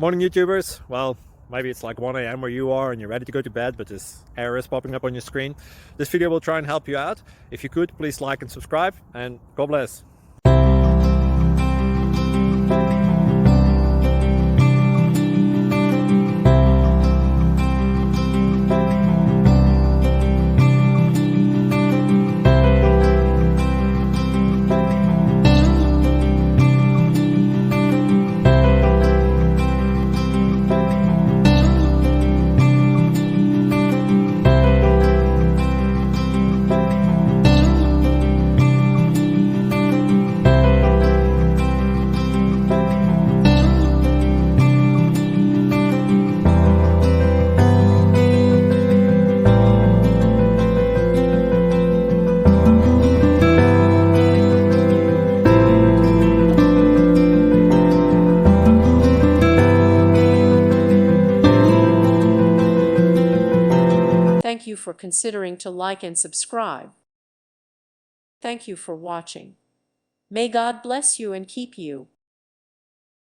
Morning, YouTubers. Well, maybe it's like 1 a.m. where you are and you're ready to go to bed, but this error is popping up on your screen. This video will try and help you out. If you could, please like and subscribe, and God bless. Thank you for considering to like and subscribe. Thank you for watching. May God bless you and keep you.